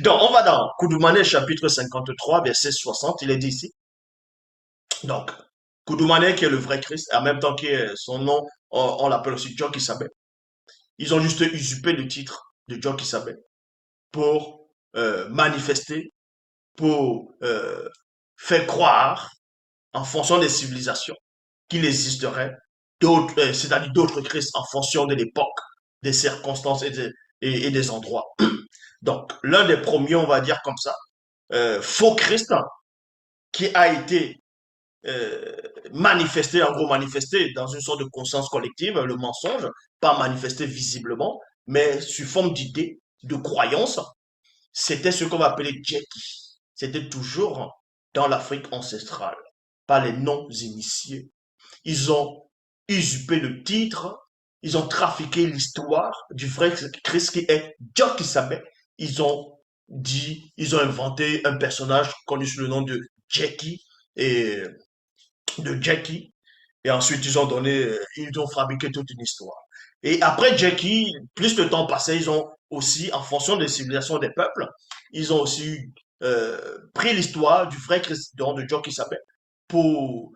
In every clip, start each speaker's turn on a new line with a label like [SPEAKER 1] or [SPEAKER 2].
[SPEAKER 1] Donc, on va dans Koudoumane chapitre 53, verset 60, il est dit ici. Donc, Koudoumane qui est le vrai Christ, en même temps qui est son nom, on l'appelle aussi John Kisabé. Ils ont juste usurpé le titre de John Kisabé pour manifester, pour faire croire, en fonction des civilisations, qu'il existerait d'autres, c'est-à-dire d'autres Christ en fonction de l'époque, des circonstances et des endroits. Donc, l'un des premiers, on va dire comme ça, faux Christ, qui a été euh, manifesté, en gros manifesté dans une sorte de conscience collective, le mensonge, pas manifesté visiblement, mais sous forme d'idée, de croyance, c'était ce qu'on va appeler Jackie. C'était toujours dans l'Afrique ancestrale, par les non-initiés. Ils ont usurpé le titre, ils ont trafiqué l'histoire du vrai Christ qui est Dieu qui savait. Ils ont dit, ils ont inventé un personnage connu sous le nom de Jackie et de Jackie. Et ensuite, ils ont fabriqué toute une histoire. Et après Jackie, plus le temps passait, ils ont aussi, en fonction des civilisations des peuples, ils ont aussi pris l'histoire du vrai Christ de Dieu qui s'appelle pour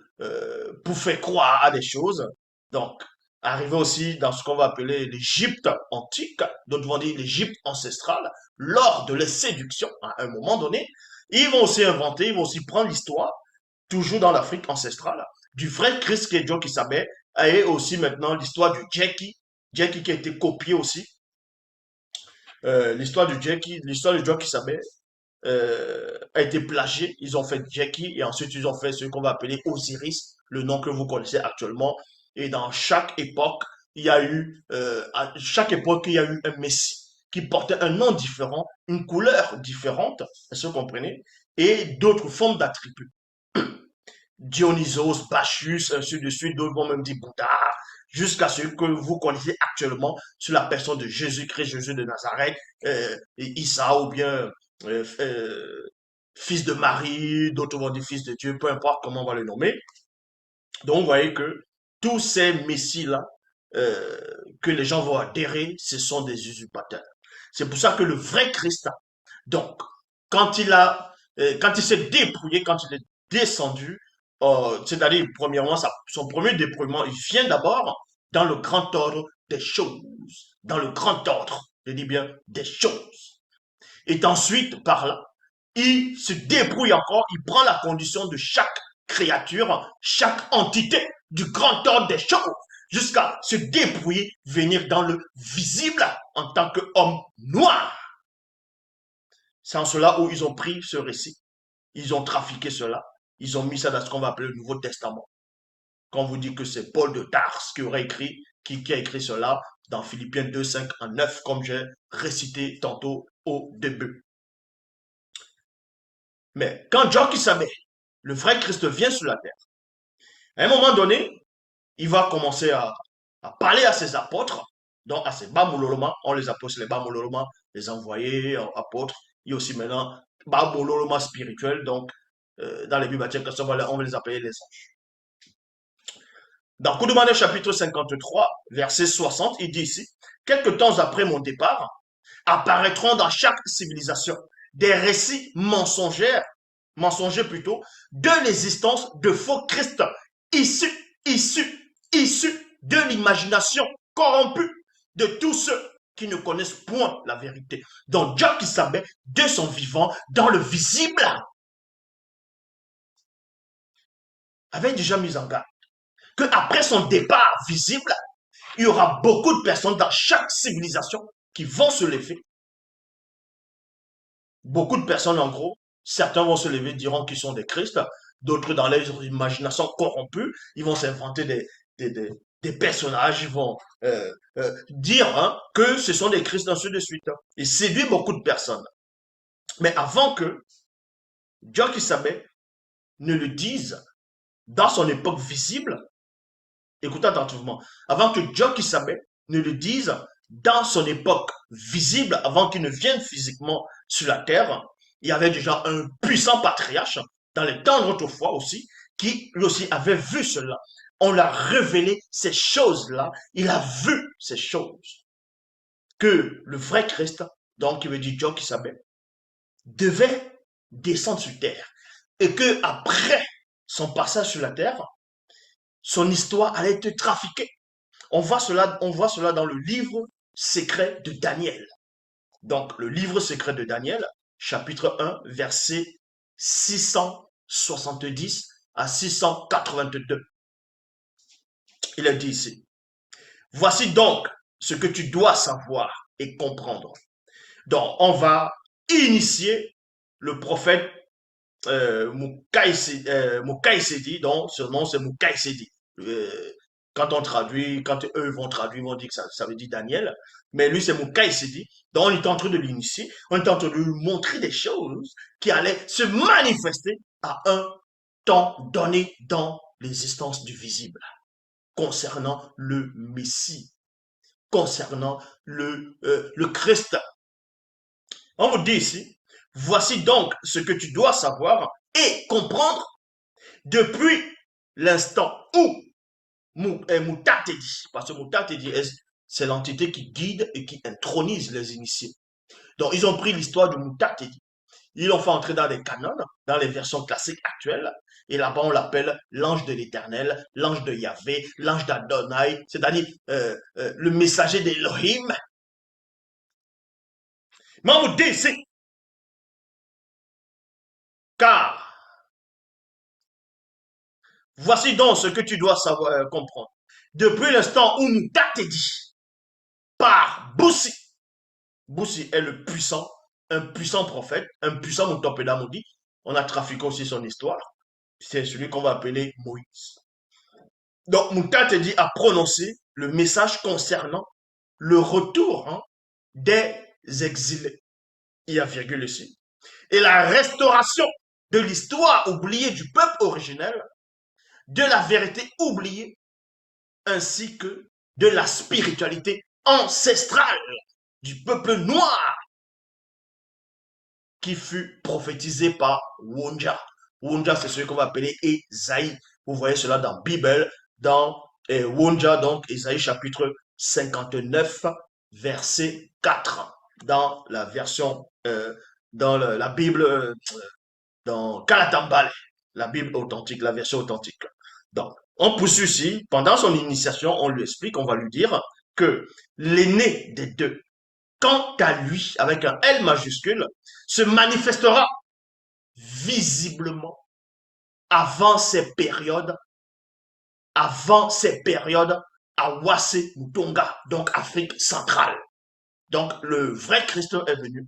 [SPEAKER 1] faire croire à des choses. Donc, arriver aussi dans ce qu'on va appeler l'Égypte antique, d'autres vont dire l'Égypte ancestrale, lors de la séduction, à un moment donné, ils vont aussi inventer, ils vont aussi prendre l'histoire, toujours dans l'Afrique ancestrale, du vrai Christ qui est Dieu qui savait, et aussi maintenant l'histoire du Jackie, Jackie qui a été copié aussi, l'histoire du Jackie, l'histoire de Dieu qui savait, a été plagié. Ils ont fait Jackie et ensuite ils ont fait ce qu'on va appeler Osiris, le nom que vous connaissez actuellement. Et dans chaque époque, à chaque époque, il y a eu un Messie qui portait un nom différent, une couleur différente, est-ce que vous comprenez? Et d'autres formes d'attributs. Dionysos, Bacchus, ainsi de suite, d'autres vont même dire Bouddha, jusqu'à ce que vous connaissez actuellement sur la personne de Jésus-Christ, Jésus de Nazareth, et Issa ou bien euh, euh, fils de Marie, d'autres vont dire fils de Dieu, peu importe comment on va le nommer. Donc vous voyez que tous ces messies-là euh, que les gens vont adhérer, ce sont des usurpateurs. C'est pour ça que le vrai Christ, donc, quand il s'est dépouillé, quand il est descendu, c'est-à-dire, premièrement, son premier dépouillement, il vient d'abord dans le grand ordre des choses. Dans le grand ordre, je dis bien des choses. Et ensuite, par là, il se débrouille encore, il prend la condition de chaque créature, chaque entité du grand ordre des choses, jusqu'à se débrouiller, venir dans le visible en tant qu'homme noir. C'est en cela où ils ont pris ce récit, ils ont trafiqué cela, ils ont mis ça dans ce qu'on va appeler le Nouveau Testament. Quand on vous dit que c'est Paul de Tarse qui a écrit cela dans Philippiens 2, 5 à 9, comme j'ai récité tantôt au début. Mais quand John qui savait, le vrai Christ vient sur la terre, à un moment donné, il va commencer à parler à ses apôtres, donc à ses Bamololoma, on les appelle les Bamololoma, les envoyés, apôtres. Il y a aussi maintenant Bamololoma spirituel, donc dans les Bibles, on va les appeler les anges. Dans Koudoumane chapitre 53, verset 60, il dit ici, quelques temps après mon départ, apparaîtront dans chaque civilisation des récits mensongers plutôt, de l'existence de faux Christ, issus de l'imagination corrompue de tous ceux qui ne connaissent point la vérité. Donc Dieu qui savait de son vivant dans le visible avait déjà mis en garde que après son départ visible, il y aura beaucoup de personnes dans chaque civilisation qui vont se lever. Beaucoup de personnes, en gros, certains vont se lever, diront qu'ils sont des Christ, d'autres dans leur imagination corrompue, ils vont s'inventer des personnages, ils vont dire hein, que ce sont des Christ ainsi de suite. Et séduire beaucoup de personnes. Mais avant que Dieu qui savait ne le dise dans son époque visible, écoutez attentivement, avant que Dieu qui savait ne le dise dans son époque visible, avant qu'il ne vienne physiquement sur la terre, il y avait déjà un puissant patriarche, dans les temps d'autrefois aussi, qui lui aussi avait vu cela. On l'a révélé ces choses-là, il a vu ces choses. Que le vrai Christ, donc qui veut dire Dieu qui savait, devait descendre sur terre. Et que après son passage sur la terre, son histoire allait être trafiquée. On voit cela dans le livre secret de Daniel. Donc, le livre secret de Daniel, chapitre 1, verset 670 à 682. Il est dit ici, voici donc ce que tu dois savoir et comprendre. Donc, on va initier le prophète Mukaïsedi, donc son nom c'est Mukaïsedi. Quand on traduit, quand eux vont traduire, ils vont dire que ça veut dire Daniel, mais lui c'est Mukaïsedi. Donc on est en train de l'initier, on est en train de lui montrer des choses qui allaient se manifester à un temps donné dans l'existence du visible, concernant le Messie, concernant le Christ. On vous dit ici, voici donc ce que tu dois savoir et comprendre depuis l'instant où Mutatedi, parce que Mutatedi, c'est l'entité qui guide et qui intronise les initiés. Donc, ils ont pris l'histoire de Mutatedi, ils l'ont fait entrer dans les canons, dans les versions classiques actuelles, et là-bas, on l'appelle l'ange de l'Éternel, l'ange de Yahvé, l'ange d'Adonai, c'est-à-dire le messager d'Elohim. Mais on vous dit ici, car voici donc ce que tu dois savoir comprendre. Depuis l'instant où Mutatedi, par Boussi, Boussi est le puissant, un puissant prophète, un puissant Moutopéda Moudi. On a trafiqué aussi son histoire. C'est celui qu'on va appeler Moïse. Donc Mutatedi a prononcé le message concernant le retour des exilés. Il y a virgule ici. Et la restauration de l'histoire oubliée du peuple originel, de la vérité oubliée, ainsi que de la spiritualité ancestrale du peuple noir qui fut prophétisé par Wonja. Wonja, c'est celui qu'on va appeler Esaïe. Vous voyez cela dans la Bible, dans Wonja, donc Esaïe chapitre 59, verset 4, dans la version, dans la Bible, dans Kalatambale, la Bible authentique, la version authentique. Donc, on poursuit ici, pendant son initiation, on lui explique, on va lui dire que l'aîné des deux, quant à lui, avec un L majuscule, se manifestera visiblement avant ces périodes à Wassé ou Tonga, donc Afrique centrale. Donc le vrai Christ est venu,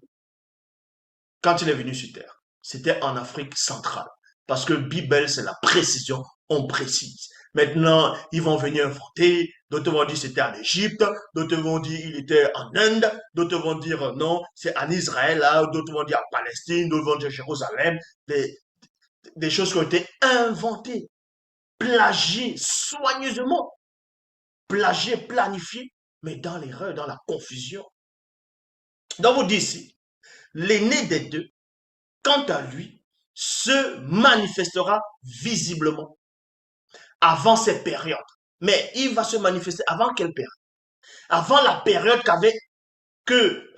[SPEAKER 1] quand il est venu sur terre, c'était en Afrique centrale. Parce que Bible, c'est la précision, on précise. Maintenant, ils vont venir inventer, d'autres vont dire c'était en Égypte, d'autres vont dire il était en Inde, d'autres vont dire non, c'est en Israël, d'autres vont dire en Palestine, d'autres vont dire Jérusalem, des choses qui ont été inventées, plagiées soigneusement, plagiées, planifiées, mais dans l'erreur, dans la confusion. Donc vous dites ici, l'aîné des deux, quant à lui, se manifestera visiblement avant ces périodes. Mais il va se manifester avant quelle période? Avant la période que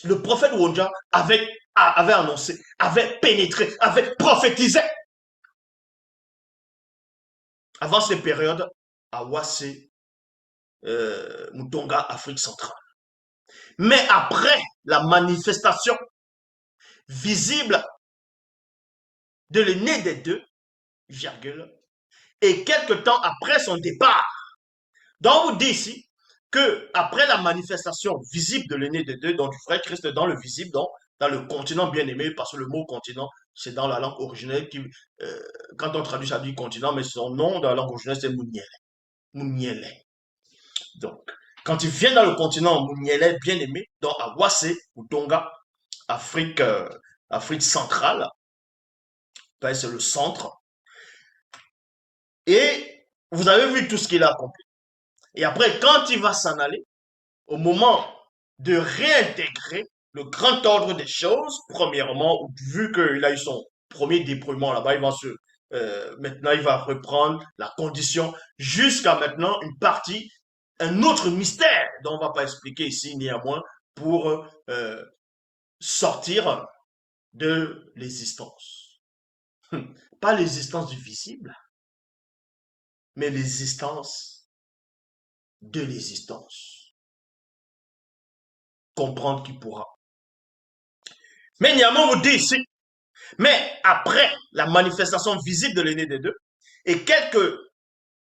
[SPEAKER 1] le prophète Wonja avait annoncé, avait pénétré, avait prophétisé. Avant ces périodes, à Wassé, Moutonga, Afrique centrale. Mais après la manifestation visible de l'aîné des deux, virgule, et quelque temps après son départ. Donc, on vous dit ici que après la manifestation visible de l'aîné des deux, donc du frère Christ dans le visible, donc dans le continent bien-aimé, parce que le mot continent, c'est dans la langue originelle, qui, quand on traduit ça dit continent, mais son nom dans la langue originelle, c'est Mouniele. Mouniele. Donc, quand il vient dans le continent Mouniele bien-aimé, donc à Wassé ou Tonga, Afrique, Afrique centrale, ben, c'est le centre, et vous avez vu tout ce qu'il a accompli. Et après, quand il va s'en aller, au moment de réintégrer le grand ordre des choses, premièrement, vu qu'il a eu son premier déploiement là-bas, maintenant il va reprendre la condition jusqu'à maintenant une partie, un autre mystère dont on ne va pas expliquer ici néanmoins pour sortir de l'existence. Pas l'existence du visible, mais l'existence de l'existence. Comprendre qui pourra. Mais Niamant vous dit ici, mais après la manifestation visible de l'aîné des deux, et quelques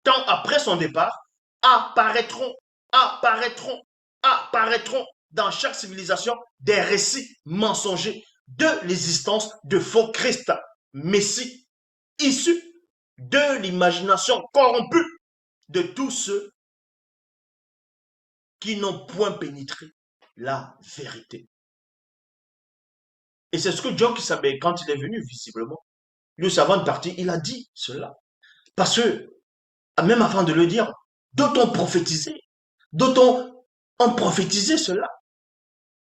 [SPEAKER 1] temps après son départ, apparaîtront, apparaîtront, apparaîtront dans chaque civilisation des récits mensongers de l'existence de faux Christ, Messie, issus de l'imagination corrompue de tous ceux qui n'ont point pénétré la vérité. Et c'est ce que John Kissabe, quand il est venu visiblement, le savant parti, il a dit cela. Parce que, même avant de le dire, d'autres ont prophétisé. D'autres ont prophétisé cela.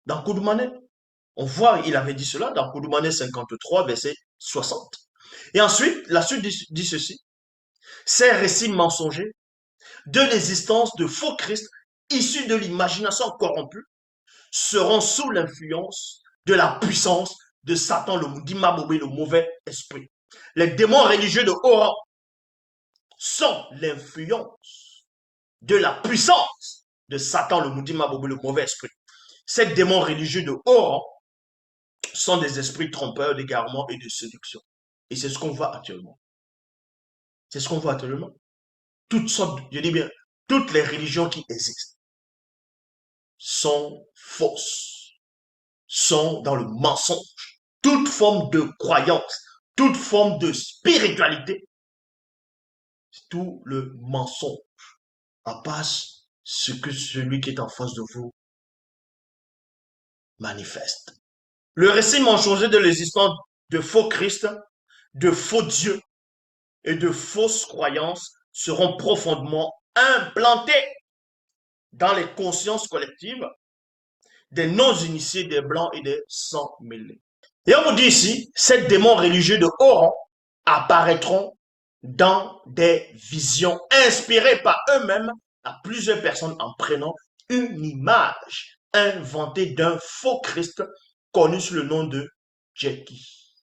[SPEAKER 1] Dans Koudoumané, on voit, il avait dit cela dans Koudoumané 53, verset 60. Et ensuite, la suite dit ceci. Ces récits mensongers de l'existence de faux Christ issus de l'imagination corrompue seront sous l'influence de la puissance de Satan, le Dimabobé, le mauvais esprit. Les démons religieux de haut rang sont l'influence de la puissance de Satan, le Moudimabobé, le mauvais esprit. Ces démons religieux de haut rang sont des esprits trompeurs, d'égarement et de séduction. Et c'est ce qu'on voit actuellement. C'est ce qu'on voit actuellement. Toutes sortes, je dis bien, toutes les religions qui existent sont fausses, sont dans le mensonge. Toute forme de croyance, toute forme de spiritualité, c'est tout le mensonge. À part ce que celui qui est en face de vous manifeste. Le récit mensonger de l'existence de faux Christ, de faux dieux et de fausses croyances seront profondément implantés dans les consciences collectives des non-initiés, des blancs et des sans-mêlés. Et on vous dit ici, ces démons religieux de haut rang apparaîtront dans des visions inspirées par eux-mêmes à plusieurs personnes en prenant une image inventée d'un faux Christ connu sous le nom de Jackie.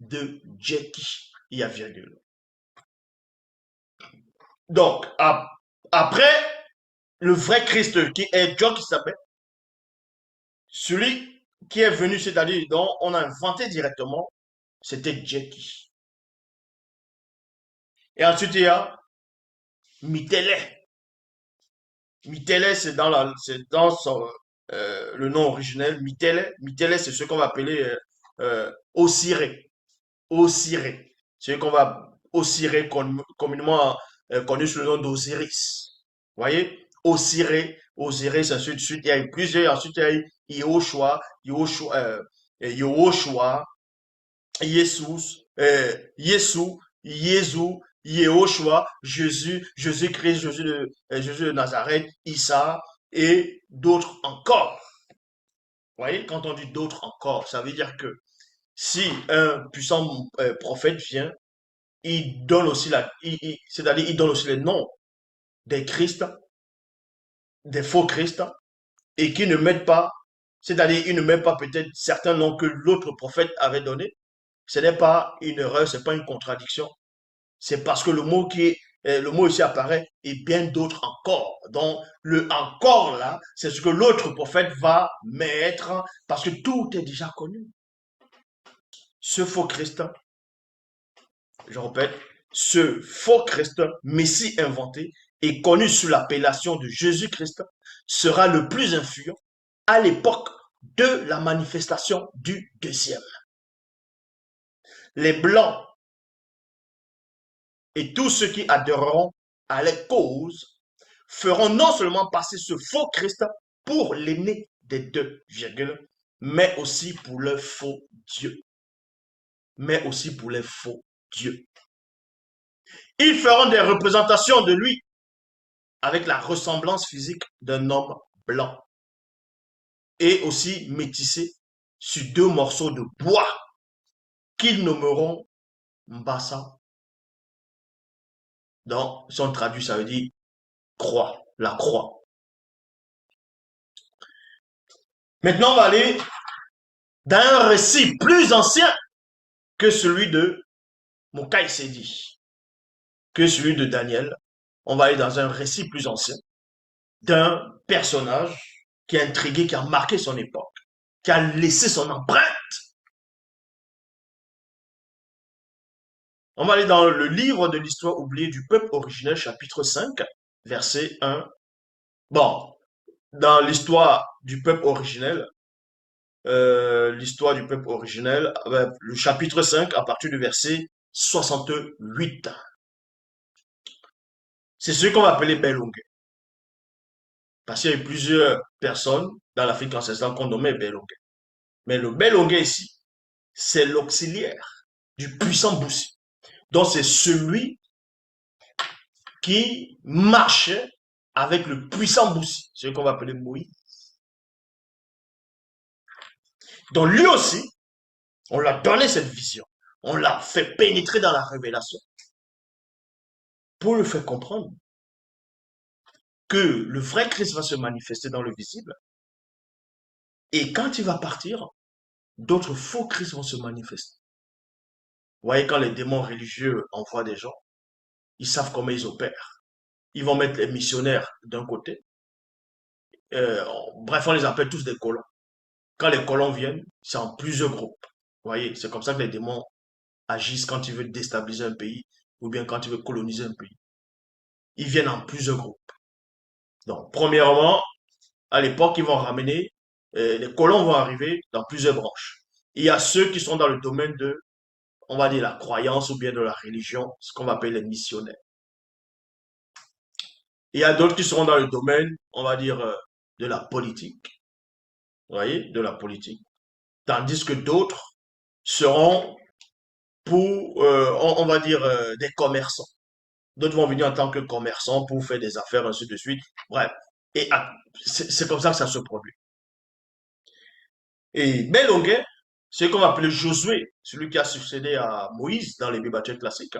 [SPEAKER 1] De Jackie. Il y a virgule. Donc, après le vrai Christ qui est John qui s'appelle, celui qui est venu, c'est-à-dire dont on a inventé directement, c'était Jackie. Et ensuite, il y a Mitele. Mitele, c'est dans le nom originel. Mitele, c'est ce qu'on va appeler Osiré. Osiré. C'est ce qu'on va Osiré communément connu sous le nom d'Osiris. Vous voyez? Osiré, Osiris, ainsi de suite. Il y a eu plusieurs. Ensuite, il y a eu Yehoshua, Yehoshua, Jesus, Jésus, Yehoshua, Jésus, Jésus-Christ, Jésus de Nazareth, Issa et d'autres encore. Vous voyez, quand on dit d'autres encore, ça veut dire que si un puissant prophète vient, il donne aussi c'est-à-dire il donne aussi les noms des Christ, des faux Christ, et qui ne mettent pas, c'est-à-dire il ne met pas peut-être certains noms que l'autre prophète avait donnés. Ce n'est pas une erreur, ce n'est pas une contradiction. C'est parce que le mot ici apparaît et bien d'autres encore. Donc, le encore là, c'est ce que l'autre prophète va mettre parce que tout est déjà connu. Ce faux Christ, je répète, ce faux Christ, Messie inventé et connu sous l'appellation de Jésus-Christ, sera le plus influent à l'époque de la manifestation du deuxième. Les Blancs et tous ceux qui adhéreront à les causes feront non seulement passer ce faux Christ pour l'aîné des deux, virgule, mais aussi pour le faux Dieu. Mais aussi pour les faux dieux. Ils feront des représentations de lui avec la ressemblance physique d'un homme blanc et aussi métissé sur deux morceaux de bois qu'ils nommeront Mbassa. Donc, si on traduit, ça veut dire croix, la croix. Maintenant, on va aller d'un récit plus ancien que celui de Mokai Sedi, que celui de Daniel. On va aller dans un récit plus ancien d'un personnage qui a intrigué, qui a marqué son époque, qui a laissé son empreinte. On va aller dans le livre de l'histoire oubliée du peuple originel, chapitre 5, verset 1. Bon, dans l'histoire du peuple originel, le chapitre 5, à partir du verset 68. C'est ce qu'on va appeler Belongue. Parce qu'il y a eu plusieurs personnes dans l'Afrique ancestrale qu'on nommait Belongue. Mais le Belongue ici, c'est l'auxiliaire du puissant Boussi. Donc c'est celui qui marchait avec le puissant Boussi, ce qu'on va appeler Moïse. Donc lui aussi, on lui a donné cette vision. On l'a fait pénétrer dans la révélation pour lui faire comprendre que le vrai Christ va se manifester dans le visible. Et quand il va partir, d'autres faux Christ vont se manifester. Vous voyez, quand les démons religieux envoient des gens, ils savent comment ils opèrent. Ils vont mettre les missionnaires d'un côté. Euh, Bref, on les appelle tous des colons. Quand les colons viennent, c'est en plusieurs groupes. Vous voyez, c'est comme ça que les démons agissent quand ils veulent déstabiliser un pays ou bien quand ils veulent coloniser un pays. Ils viennent en plusieurs groupes. Donc, premièrement, à l'époque, ils vont ramener, les colons vont arriver dans plusieurs branches. Il y a ceux qui sont dans le domaine de, on va dire, la croyance ou bien de la religion, ce qu'on va appeler les missionnaires. Il y a d'autres qui seront dans le domaine, on va dire, de la politique. Vous voyez, de la politique. Tandis que d'autres seront pour, on va dire, des commerçants. D'autres vont venir en tant que commerçants pour faire des affaires, ainsi de suite. Bref. Et c'est comme ça que ça se produit. Et Belonguet, c'est qu'on va appeler Josué, celui qui a succédé à Moïse dans les bibliothèques classiques.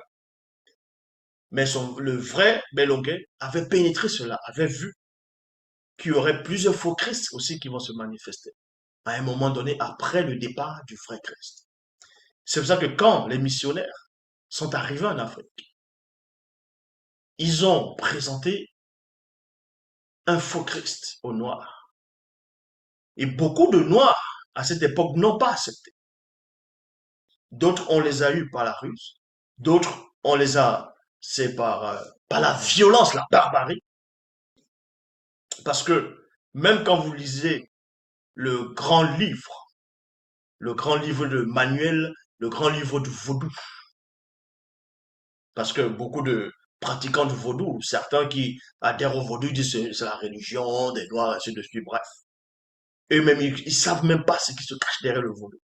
[SPEAKER 1] Mais le vrai Belonguet avait pénétré cela, avait vu qu'il y aurait plusieurs faux Christ aussi qui vont se manifester à un moment donné après le départ du vrai Christ. C'est pour ça que quand les missionnaires sont arrivés en Afrique, ils ont présenté un faux Christ aux Noirs. Et beaucoup de Noirs, à cette époque, n'ont pas accepté. D'autres, on les a eus par la ruse. D'autres, on les a, c'est par la violence, la barbarie. Parce que même quand vous lisez le grand livre de Manuel, le grand livre du vaudou, parce que beaucoup de pratiquants du vaudou, certains qui adhèrent au vaudou disent que c'est la religion des Noirs, ainsi de suite, bref. Eux-mêmes, ils savent même pas ce qui se cache derrière le vaudou.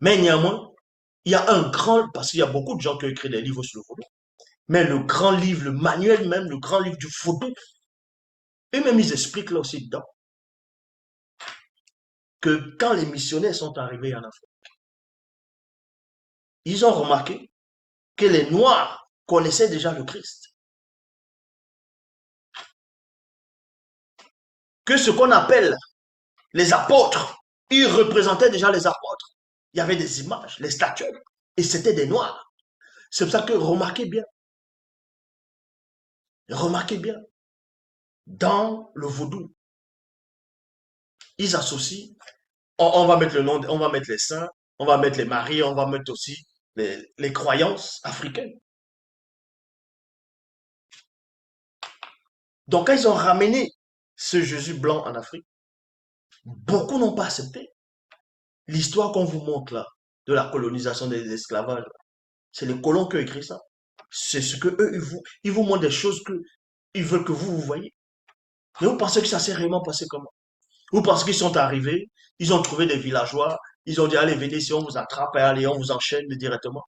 [SPEAKER 1] Mais néanmoins, il y a un grand, parce qu'il y a beaucoup de gens qui ont écrit des livres sur le vaudou, mais le grand livre, le manuel même, le grand livre du vaudou, eux-mêmes, ils expliquent là aussi dedans que quand les missionnaires sont arrivés en Afrique, ils ont remarqué que les Noirs connaissaient déjà le Christ. Que ce qu'on appelle les apôtres, ils représentaient déjà les apôtres. Il y avait des images, les statues, et c'était des Noirs. C'est pour ça que remarquez bien, dans le vaudou, ils associent, on va mettre le nom, on va mettre les saints, on va mettre les maris, on va mettre aussi les croyances africaines. Donc quand ils ont ramené ce Jésus blanc en Afrique, beaucoup n'ont pas accepté. L'histoire qu'on vous montre là, de la colonisation des esclavages, c'est les colons qui ont écrit ça. C'est ce que eux, ils vous montrent des choses que ils veulent que vous voyez. Mais vous pensez que ça s'est réellement passé comment? Vous pensez qu'ils sont arrivés, ils ont trouvé des villageois, ils ont dit allez, venez ici, on vous attrape, et allez, on vous enchaîne directement.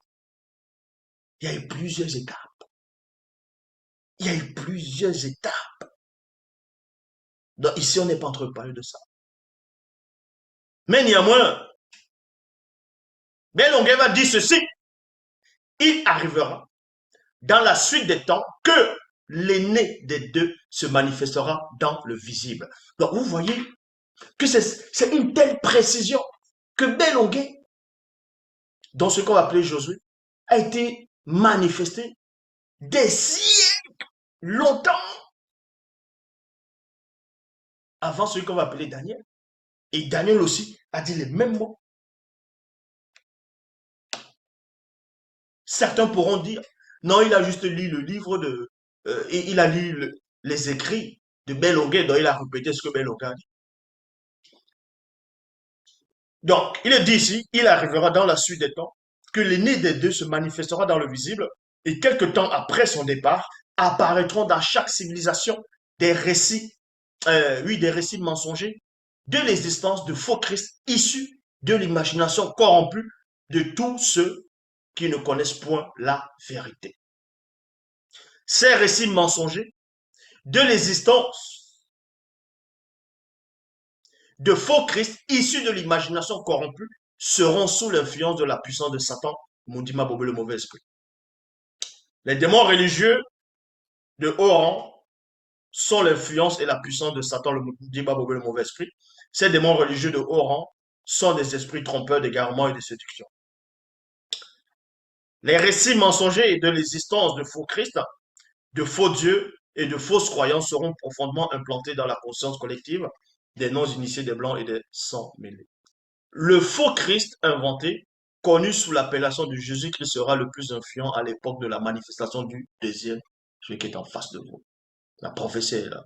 [SPEAKER 1] Il y a eu plusieurs étapes. Il y a eu plusieurs étapes. Donc ici, on n'est pas en train de parler de ça. Mais néanmoins, Belonguet va dire ceci. Il arrivera dans la suite des temps que l'aîné des deux se manifestera dans le visible. Donc vous voyez que c'est une telle précision que Belonguet, dans ce qu'on va appeler Josué, a été manifesté des siècles, longtemps avant celui qu'on va appeler Daniel. Et Daniel aussi a dit les mêmes mots. Certains pourront dire, non, il a juste lu le livre de... il a lu les écrits de Belonguet, dont il a répété ce que Belonguet a dit. Donc, il est dit ici, il arrivera dans la suite des temps que l'aîné des deux se manifestera dans le visible et quelque temps après son départ, apparaîtront dans chaque civilisation des récits, oui, des récits mensongers de l'existence de faux Christ issus de l'imagination corrompue de tous ceux qui ne connaissent point la vérité. Ces récits mensongers de l'existence de faux Christ issus de l'imagination corrompue seront sous l'influence de la puissance de Satan, Moudima Bobé, le mauvais esprit. Les démons religieux de haut rang sont l'influence et la puissance de Satan, le Moudima Bobé, le mauvais esprit. Ces démons religieux de haut rang sont des esprits trompeurs d'égarement et de séduction. Les récits mensongers de l'existence de faux Christ, de faux dieux et de fausses croyances seront profondément implantés dans la conscience collective des non-initiés, des blancs et des sans mêlés. Le faux Christ inventé, connu sous l'appellation de Jésus-Christ, sera le plus influent à l'époque de la manifestation du deuxième, celui qui est en face de vous. La prophétie est là.